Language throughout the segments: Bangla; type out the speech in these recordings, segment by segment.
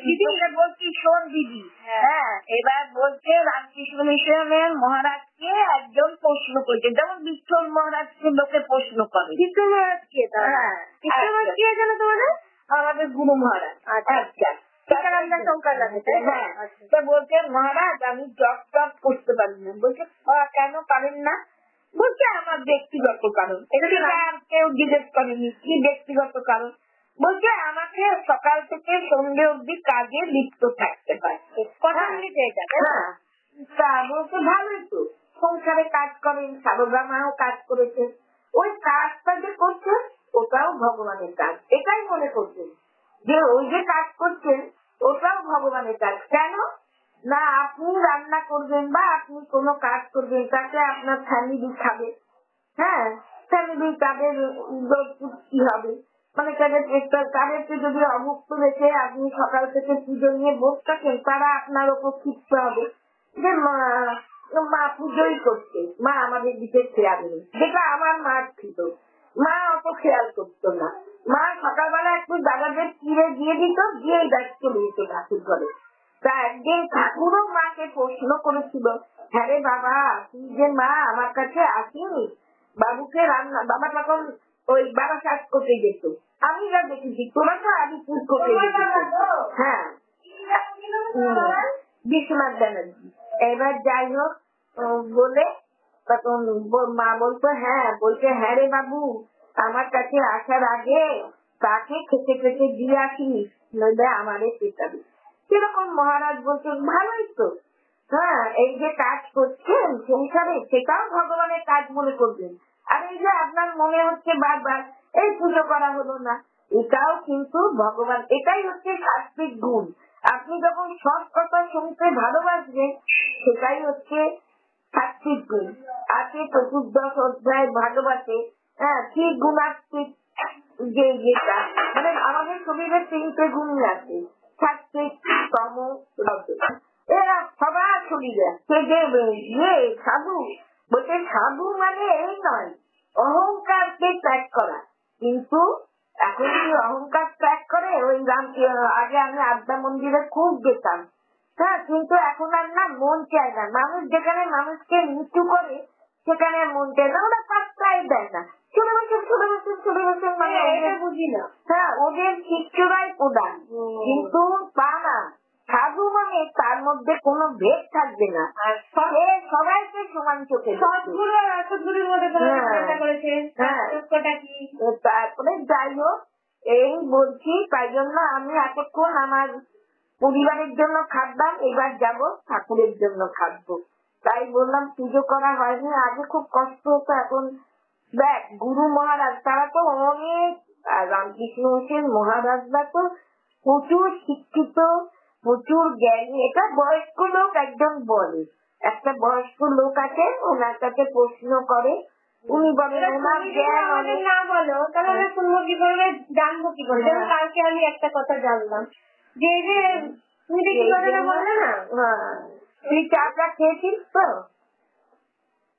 দিদি বলছি শোন দিদি, হ্যাঁ এবার বলছে রামকৃষ্ণ মিশনের মহারাজকে একজন প্রশ্ন করছে, যেমন বিঠল মহারাজকে লোকে প্রশ্ন করে। বিঠল মহারাজ কে? হ্যাঁ, বিঠল মহারাজ কে জানো তোমাদের? আমাদের গুরু মহারাজ। আচ্ছা, সীতারামদা শঙ্কর লাগে। হ্যাঁ, তো বলছে মহারাজ আমি জপ টপ করতে পারি না। বলছে কেন পারেন না? বলছে আমার ব্যক্তিগত কারণ। এটা আর কেউ জিজ্ঞেস করেনি কি ব্যক্তিগত কারণ। বলছে আমাকে সকাল থেকে সন্ধ্যে অব্দি কাজে লিপ্ত থাকতে হয়। কথা মিলিতে এটা? হ্যাঁ, তা বলছে ভালোই তো, সংসারে কাজ করেন, সারদা মাও কাজ করেছে, ওই কাজটা যে করছে ওটাও ভগবানের কাজ, এটাই মনে করছেন যে ওই যে কাজ করছেন ওটাও ভগবানের কাজ। কেন না আপনি রান্না করবেন বা আপনি কোনো কাজ করবেন, তাতে আপনার ফ্যামিলি খাবে। হ্যাঁ, ফ্যামিলি তাদের কি হবে, মানে তাদেরকে যদি অভুক্ত রেখে আপনি সকাল থেকে পুজো নিয়ে বসে থাকেন, তারা আপনার ওপর ক্ষিপ্ত হবে যে মা পুজোই করছে, মা আমাদের দিকে খেয়াল নেই। যেটা আমার মা ছিল, মা অত খেয়াল করতো না। মা সকালবেলা একটু দাদাদের তীরে দিয়ে দিত, দিয়ে চলে যেত ঠাকুর ঘরে। তা একদিন ঠাকুরও মাকে প্রশ্ন করেছিল, হ্যাঁ রে বাবা তুই যে মা আমার কাছে আসিনি, বাবুকে রান্না, বাবা তখন ওই বাবা কাজ করতে যেত, আমি যা দেখেছি তোরা তো আদি পুজ করতে যেত। হ্যাঁ, বিশ্বনাথ ব্যানার্জি। এবার যাই হোক বলে তখন মা বলতো, হ্যাঁ বলছে হ্যাঁ রে বাবু আমার কাছে আসার আগে তাকে খেতে খেতে দিয়ে আসিস, নইলে আমারে পেটাবি। সেরকম মহারাজ বলছেন ভালোই তো, হ্যাঁ এই যে কাজ করছেন সংসারে সেটাও ভগবানের কাজ মনে করবেন, আর এই যে আপনার মনে হচ্ছে বারবার এই পুজো করা হলো না, এটাও কিন্তু ভগবান, এটাই হচ্ছে সাত্বিক গুণ। আপনি যখন সব কথা শুনতে ভালোবাসবেন সেটাই হচ্ছে সাত্বিক গুণ। আছে চতুর্দশ অধ্যায় ভালোবাসে, হ্যাঁ ঠিক গুণাত্মিক, যে যেটা মানে আমাদের শরীরে 3টে গুণই আছে, সাত্বিক তম রজস, এরা সবার শরীরে। সে যে সাধু বলছে, সাধু মানে এই নয় অহংকারকে ত্যাগ করা, কিন্তু এখন কি অহংকার ত্যাগ করে? ওই আগে আমি আদ্যা মন্দিরে খুব যেতাম, হ্যাঁ কিন্তু এখন আর না মন চায় না। মানুষ যেখানে মানুষকে নিচু করে সেখানে মন চায় না, ওরা পাত্তাই দেয় না। ছোট বছর মানে এটা বুঝি না। হ্যাঁ, ওদের শিষ্যরাই প্রধান, কিন্তু তা না, সাধু মানে তার মধ্যে কোনো ভেদ থাকবে না, সবাইকে সমান চোখে। তারপরে যাই হোক এই বলছি, তাই জন্য আমি এতক্ষণ আমার পরিবারের জন্য খাটলাম, এবার যাব ঠাকুরের জন্য খাটবো। তাই বললাম পুজো করা হয়নি, আগে খুব কষ্ট হতো, এখন দেখ গুরু মহারাজ তারা তো অনেক, রামকৃষ্ণ মিশন মহারাজরা তো প্রচুর শিক্ষিত, প্রচুর জ্ঞানী। এটা বয়স্ক লোক একজন বলে, একটা বয়স্ক লোক আছে ওনার কাছে প্রশ্ন করে, উনি বলেন ওনার জ্ঞান অনেক। না বলো তাহলে আমরা শুনবো কি করে, জানবো কি করে? যেমন কালকে আমি একটা কথা জানলাম যে তুমি দেখি কথাটা বললে না, তুই চাটা খেয়েছিস তো?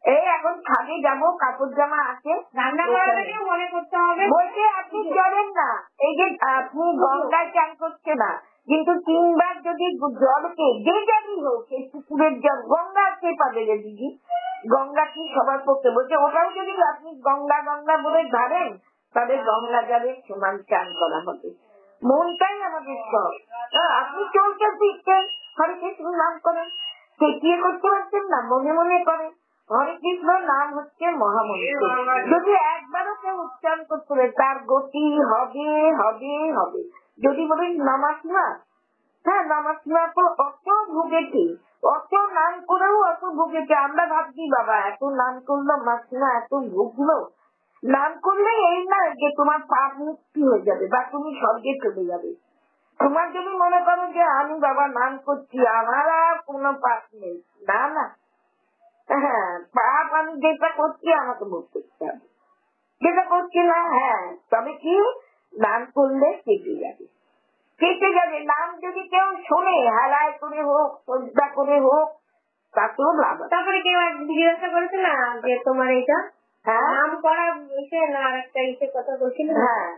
এই এখন ছাদে যাবো, কাপড় জামা আছে, রান্না করার আগে মনে করতে হবে। বলছে আপনি চলেন না, এই যে আপনি গঙ্গায় চান করছে না, কিন্তু 3 বার যদি জলকে যে যাবি হোক, এই পুকুরের জল গঙ্গা কে পাবে রে দিদি, গঙ্গা কি সবার পক্ষে? বলছে ওটাও যদি আপনি গঙ্গা গঙ্গা বলে ধরেন তাহলে গঙ্গা জলের সমান চান করা হবে। মনটাই আমাদের সব। আপনি চলতে ফিরছেন, হরে কৃষ্ণ নাম করেন, চেটিয়ে করতে পারছেন না, মনে মনে করেন। হরে কৃষ্ণ নাম হচ্ছে মহামন্ত্র, যদি একবারও কেউ উচ্চারণ করতে হবে তার গতি হবে হবে হবে। যদি বলিস নমস্মা, হ্যাঁ নমস্মা তো অত ভুগেছে, অত নাম করেও অত ভুগেছে। আমরা ভাবছি বাবা এত নাম করলো মাসিমা এত ভুগলো, নাম করলে এই না যে তোমার পাপ মুক্তি হয়ে যাবে বা তুমি স্বর্গে চলে যাবে। তোমার যদি মনে করো যে আমি বাবা নাম করছি আমার আর কোনো পাপ নেই, না না, হ্যাঁ পাপ আমি যেটা করছি আমাকে ভোগ করতে হবে, যেটা করছি না হ্যাঁ তবে কি নাম করলে কেটে যাবে, কেটে যাবে। নাম যদি কেউ শোনে হালায় করে হোক শ্রদ্ধা করে হোক তাতেও লাভ। তারপরে কেউ জিজ্ঞাসা করেছে না যে তোমার এটা নাম করা ইসে না আর একটা ইসে কথা বলছিল, হ্যাঁ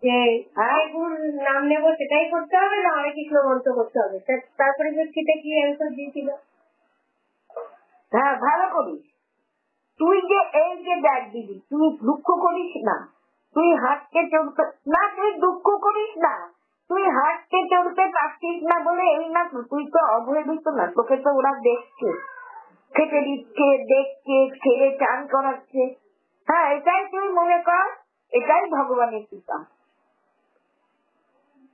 যে হ্যাঁ? গুণ নাম নেবো সেটাই করতে হবে না হরে কৃষ্ণ মন্ত্র করতে হবে। তারপরে ব্যক্তিটা কি অ্যান্সার দিয়েছিল? হ্যাঁ, ভালো করিস। তুই যে এই যে দেখ দিদি, তুই দুঃখ করিস না, তুই হাঁটতে চলতে না, তুই দুঃখ করিস না, তুই হাঁটতে চলতে পারছিস না বলে এই না তো, তুই তো অবহেলিত না, তোকে তো ওরা দেখছে, খেতে দিচ্ছে, দেখছে, ছেড়ে চান করাচ্ছে। হ্যাঁ, এটাই তুই মনে কর, এটাই ভগবানের কৃপা,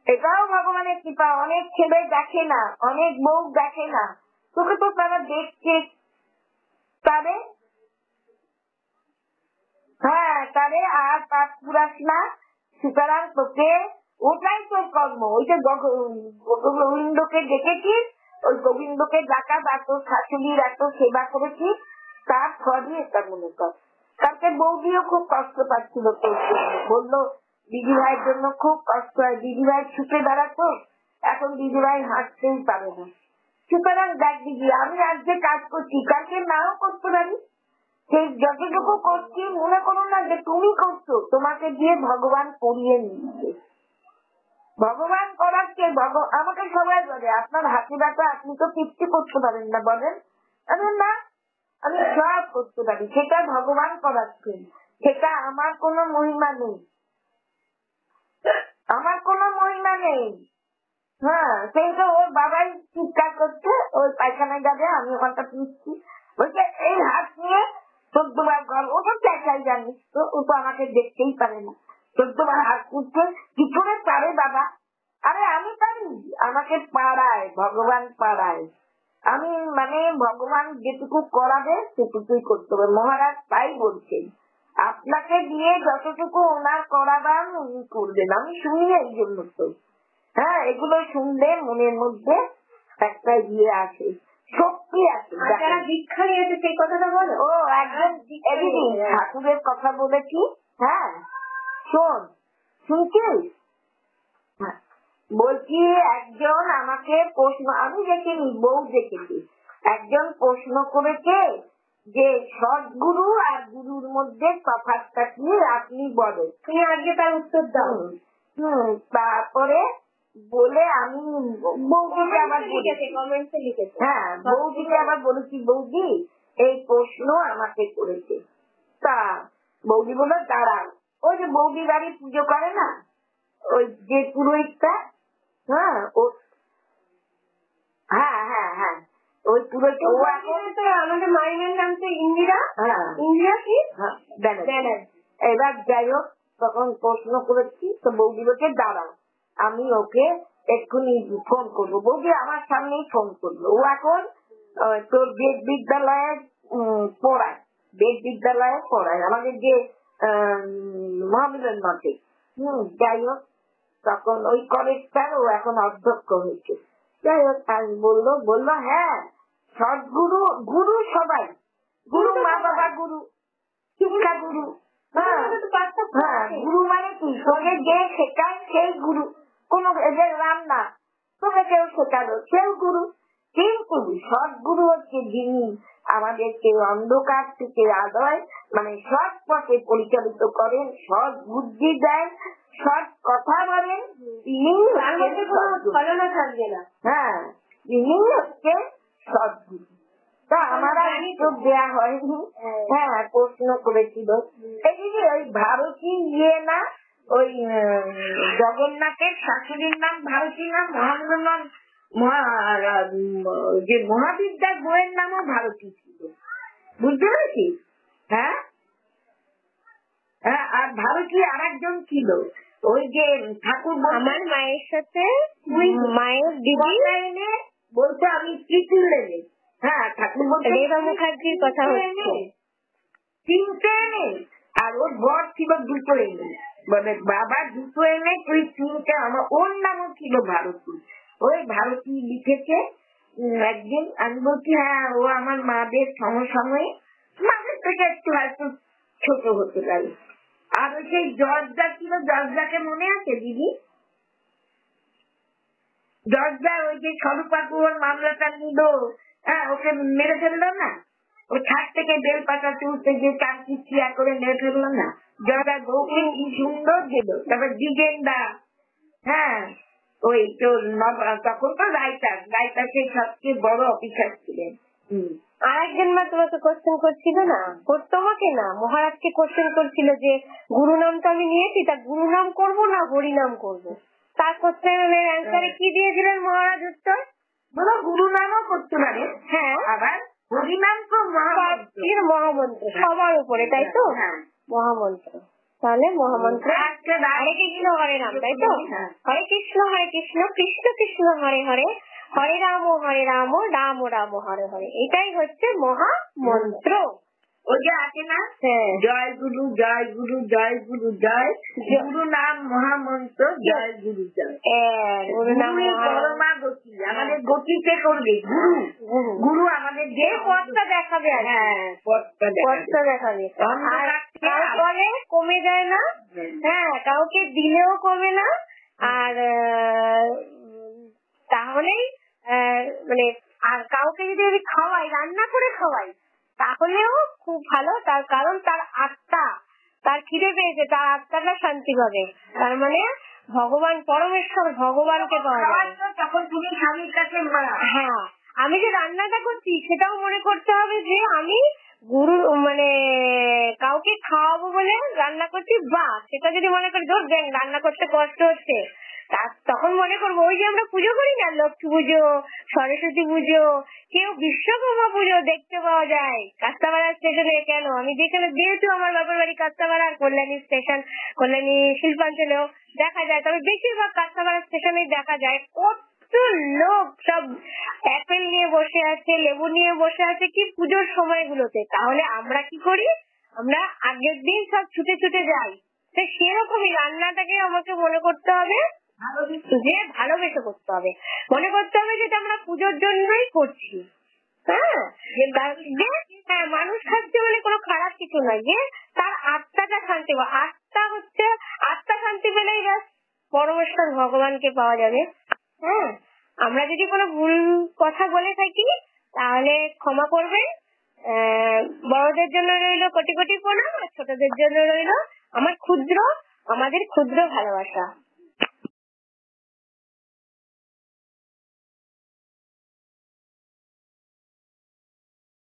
এটাও ভগবানের কৃপা। অনেক ছেলে দেখে না, অনেক বউ দেখে না, তোকে তো তারা দেখছে, তারে হ্যাঁ, তারে আর পাপ পুরাস না। সুতরাং তোকে ওটাই তোর কর্ম। ওই যে গোবিন্দকে দেখেছিস, ওই গোবিন্দকে ডাকা বা তোর শাশুড়ির এত সেবা করেছিস, তার ফলই এটা মনে কর। কালকে বৌদিও খুব কষ্ট পাচ্ছিল তোর জন্য, বললো দিদি ভাইয়ের জন্য খুব কষ্ট হয়, দিদি ভাই ছুটে বেড়াতো, এখন দিদি ভাই হাঁটতেই পারে না। সুতরাং দেখ দিদি, আমি আজকে কাজ করছি, কালকে নাও করতে পারি, সেই যতটুকু করছি মনে করো না যে তুমি করছো, তোমাকে দিয়ে ভগবান করিয়ে নিচ্ছে। ভগবান করাচ্ছে, আমাকে সবাই বলে আপনার হাতে ব্যথা, আপনি তো তৃপ্তি করতে পারেন না, বলেন? আমি না, আমি সব করতে পারি, সেটা ভগবান করাচ্ছেন, সেটা আমার কোনো মহিমা নেই, আমার কোনো মহিমা নেই। হ্যাঁ, সেই তো ওর বাবাই চিৎকার করছে, ওই পায়খানায় যাবে, আমি ওখানটা পিসছি, বলছে এই হাত নিয়ে 14 বার গল, ও তো চেঁচাই জানিস তো, ও তো আমাকে দেখতেই পারে না, 14 বার হাত পুড়ছে, কি করে পারে বাবা? আরে আমি পারি, আমাকে পাড়ায়, ভগবান পাড়ায়, আমি মানে ভগবান যেটুকু করাবে সেটুকুই করতে হবে। মহারাজ তাই বলছেন, আপনাকে দিয়ে যতটুকু ওনার করাবার উনি করবেন। আমি শুনি এই জন্য তো, হ্যাঁ, এগুলো শুনলে মনের মধ্যে একটা ইয়ে আছে, শক্তি আছে। যারা দীক্ষা নিয়েছে সেই কথাটা বলো। ও একদম ঠাকুরের কথা বলেছি। হ্যাঁ, শোন, শুনছিস? হ্যাঁ, বলছি একজন আমাকে প্রশ্ন, আমি দেখিনি, বউ দেখেছি, একজন প্রশ্ন করেছে যে সদ্গুরু আর গুরুর মধ্যে তফাৎটা কি, আপনি বলেন। তুমি আজকে তার উত্তর দাও। তারপরে বলে আমি বৌদিকে আবার কমেন্টে লিখেছে। হ্যাঁ, বৌদিকে আবার বলেছি, বৌদি এই প্রশ্ন আমাকে করেছে। তা বৌদি বললো দাঁড়াও, ওই যে বৌদি বাড়ি পুজো করে না, ওই যে পুরোহিতটা, হ্যাঁ ও, হ্যাঁ হ্যাঁ হ্যাঁ, ওই পুরোহিত, ও এখন আমাদের মায়ের নাম তো ইন্দিরা। হ্যাঁ, ইন্দিরা কি ব্যানার্জি। এবার যাই হোক, তখন প্রশ্ন করেছি, তো বৌদি বলছে দাঁড়াও, আমি ওকে এক্ষুনি ফোন করবো। বৌদি আমার সামনেই ফোন করলো, ও এখন তোর বেদ বিদ্যালয়ে পড়ায়, বেদ বিদ্যালয়ে পড়ায়, আমাদের যে মহামিলন মঠে। যাই হোক, তখন ওই কলেজটার ও এখন অধ্যক্ষ হয়েছে। যাই হোক, আজ বললো হ্যাঁ, সদ্গুরু, গুরু সবাই, গুরু মা বাবা গুরু, শিক্ষা গুরু। হ্যাঁ, গুরু মানে কি, তোকে যে শেখায় সেই গুরু, কোন এদের রান্না তোকে কেউ শেখালো সেও গুরু। কিন্তু সদ্গুরু হচ্ছে যিনি আমাদেরকে অন্ধকার থেকে আলোয়, মানে সৎ পথে পরিচালিত করেন, সৎ বুদ্ধি দেন, সৎ কথা বলেন, তিনি ছলনা থাকবে না। হ্যাঁ, তিনি হচ্ছে সদ্গুরু। তা আমার আর উত্তর দেওয়া হয়নি। হ্যাঁ, প্রশ্ন করেছিল এই দিদি, ওই ভারতী ইয়ে না, ওই জগন্নাথের শাশুড়ির নাম ভারতী না, মহানন্দন যে মহাবিদ্যার বইয়ের নামও ভারতী ছিল, বুঝতে পেরেছিস? হ্যাঁ হ্যাঁ, আর ভারতী আর একজন ছিল, ওই যে ঠাকুর আমার মায়ের সাথে মায়ের দিদি এনে বলছে আমি ত্রিপুল এনে, হ্যাঁ ঠাকুর বলছে রেবা মুখার্জির কথা হচ্ছে, 3টে এনে, আর ওর বর ছিল 2 এনে, মানে বাবা 2 এনে, তুই 3টে, আমার ওর নামও ছিল ভারতী। ওই ভারতী লিখেছে একদিন, আমি বলছি হ্যাঁ, ও আমার মাদের সমসাময়িক, মাদের থেকে একটু হয়তো ছোট হতে পারে। আর ওই সেই জর্জা ছিল, জর্জাকে মনে আছে দিদি? জর্জা ওই যে স্বরূপা গুহর মামলাটা নিল, হ্যাঁ, ওকে মেরে ফেললো না, ও ছাদ থেকে বেলপাতা তুলতে যে চারটি চিয়া করে নিয়ে ফেললো না, জয়দার বউকে কি সুন্দর দিল। তারপর দিগেন্দা, হ্যাঁ ওই তো তখন তো রায়তা সেই সবচেয়ে বড় অফিসার ছিলেন। আরেকজন মা তোমাকে কোশ্চেন করছিল না, তোমাকে না মহারাজকে কোশ্চেন করছিল যে গুরু নাম তো আমি নিয়েছি, তা গুরু নাম করবো না হরি নাম করবো। তার কোশ্চেনের অ্যান্সারে কি দিয়েছিলেন মহারাজ উত্তর? বলো গুরু নামও করতে পারে, হ্যাঁ, আবার হরিনাম তো মহামন্ত্র সবার উপরে, তাই তো? মহামন্ত্র। তাহলে মহামন্ত্র হরে কৃষ্ণ হরে রাম, তাই তো? হরে কৃষ্ণ কৃষ্ণ কৃষ্ণ হরে হরে, হরে রাম রাম রাম হরে হরে, এটাই হচ্ছে মহামন্ত্র। ওই যে আছে না, জয় গুরু জয় গুরু জয় গুরু জয়, গুরু নাম মহামন্ত্র জয় গুরু জয়। গুরু নাম পরমা গতি, আমাদের গতিতে করবে গুরু। গুরু আমাদের যে পথটা দেখাবে, হ্যাঁ পথটা দেখাবে, তারপরে কমে যায় না। হ্যাঁ, কাউকে দিলেও কমে না। আর তাহলেই মানে আর কাউকে যদি আমি খাওয়াই, রান্না করে খাওয়াই, তাহলেও খুব ভালো। তার কারণ তার আত্মা, তার খিদে পেয়েছে, তার আত্মাটা শান্তি পাবে। তার মানে ভগবান পরমেশ্বর ভগবানকে পাওয়া যায় তখন তুমি স্বামীর কাছে। হ্যাঁ, আমি যে রান্নাটা করছি সেটাও মনে করতে হবে যে আমি গুরু মানে কাউকে খাওয়াবো বলে রান্না করছি, বা সেটা যদি মনে করি ধর দেখ রান্না করতে কষ্ট হচ্ছে, তখন মনে করবো ওই যে আমরা পুজো করি না, লক্ষ্মী পুজো, সরস্বতী পুজো, কেউ বিশ্বকর্মা পুজো দেখতে পাওয়া যায় কাস্তাপাড়া স্টেশনে। কেন আমি যেখানে যেহেতু আমার বাবার বাড়ি কাস্তাপাড়া আর কল্যাণী স্টেশন, কল্যাণী শিল্পাঞ্চলেও দেখা যায়, তবে বেশিরভাগ কাস্তাপাড়া স্টেশনে দেখা যায় কত লোক সব অ্যাপেল নিয়ে বসে আছে, লেবু নিয়ে বসে আছে কি পুজোর সময়গুলোতে। তাহলে আমরা কি করি, আমরা আগের দিন সব ছুটে ছুটে যাই। তো সেরকমই রান্নাটাকে আমাকে মনে করতে হবে যে ভালোবেসে করতে হবে, মনে করতে হবে যেটা আমরা পুজোর জন্যই করছি। হ্যাঁ, মানুষ খাচ্ছে বলে কোনো খারাপ কিছু নয়, যে তার আত্মাটা শান্তি, আত্মা শান্তি পেলেই ব্যাস পরমেশ্বর ভগবানকে পাওয়া যাবে। হ্যাঁ, আমরা যদি কোনো ভুল কথা বলে থাকি তাহলে ক্ষমা করবেন। বড়দের জন্য রইল কোটি কোটি প্রণাম, আর ছোটদের জন্য রইল আমাদের ক্ষুদ্র ভালোবাসা।